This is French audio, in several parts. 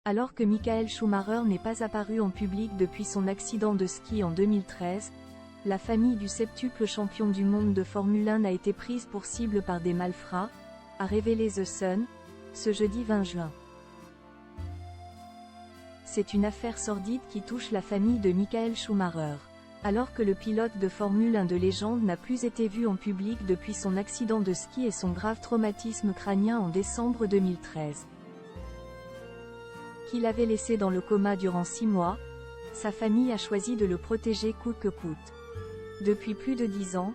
Alors que Michael Schumacher n'est pas apparu en public depuis son accident de ski en 2013, la famille du septuple champion du monde de Formule 1 a été prise pour cible par des malfrats, a révélé The Sun, ce jeudi 20 juin. C'est une affaire sordide qui touche la famille de Michael Schumacher. Alors que le pilote de Formule 1 de légende n'a plus été vu en public depuis son accident de ski et son grave traumatisme crânien en décembre 2013. Qu'il avait laissé dans le coma durant 6 mois, sa famille a choisi de le protéger coûte que coûte. Depuis plus de 10 ans,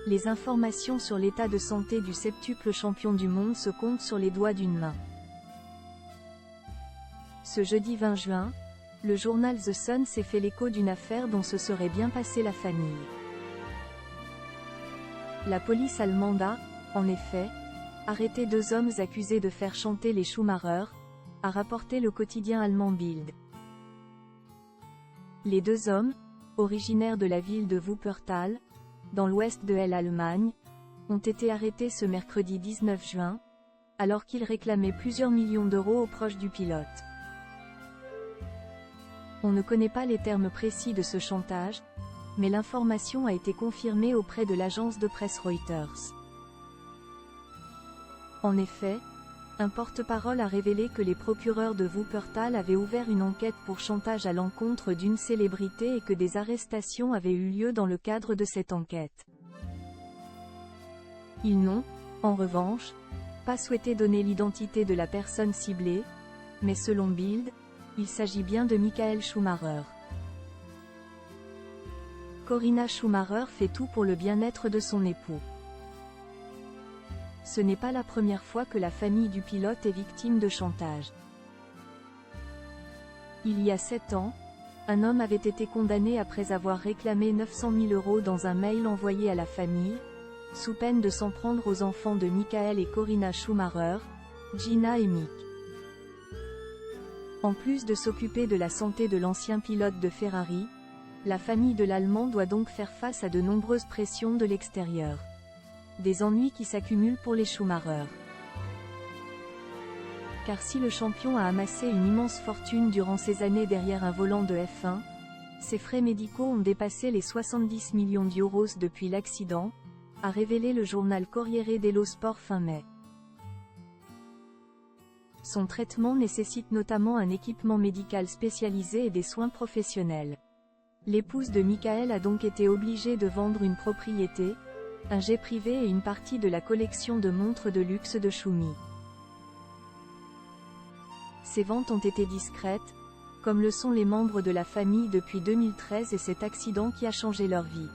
les informations sur l'état de santé du septuple champion du monde se comptent sur les doigts d'une main. Ce jeudi 20 juin, le journal The Sun s'est fait l'écho d'une affaire dont se serait bien passée la famille. La police allemande a, en effet, arrêté 2 hommes accusés de faire chanter les Schumacher, a rapporté le quotidien allemand Bild. Les 2 hommes, originaires de la ville de Wuppertal, dans l'ouest de l'Allemagne, ont été arrêtés ce mercredi 19 juin, alors qu'ils réclamaient plusieurs millions d'euros aux proches du pilote. On ne connaît pas les termes précis de ce chantage, mais l'information a été confirmée auprès de l'agence de presse Reuters. En effet, un porte-parole a révélé que les procureurs de Wuppertal avaient ouvert une enquête pour chantage à l'encontre d'une célébrité et que des arrestations avaient eu lieu dans le cadre de cette enquête. Ils n'ont, en revanche, pas souhaité donner l'identité de la personne ciblée, mais selon Bild, il s'agit bien de Michael Schumacher. Corinna Schumacher fait tout pour le bien-être de son époux. Ce n'est pas la première fois que la famille du pilote est victime de chantage. Il y a 7 ans, un homme avait été condamné après avoir réclamé 900 000 € dans un mail envoyé à la famille, sous peine de s'en prendre aux enfants de Michael et Corinna Schumacher, Gina et Mick. En plus de s'occuper de la santé de l'ancien pilote de Ferrari, la famille de l'Allemand doit donc faire face à de nombreuses pressions de l'extérieur. Des ennuis qui s'accumulent pour les Schumacher. Car si le champion a amassé une immense fortune durant ses années derrière un volant de F1, ses frais médicaux ont dépassé les 70 millions d'euros depuis l'accident, a révélé le journal Corriere dello Sport fin mai. Son traitement nécessite notamment un équipement médical spécialisé et des soins professionnels. L'épouse de Michael a donc été obligée de vendre une propriété, un jet privé et une partie de la collection de montres de luxe de Schumi. Ces ventes ont été discrètes, comme le sont les membres de la famille depuis 2013 et cet accident qui a changé leur vie.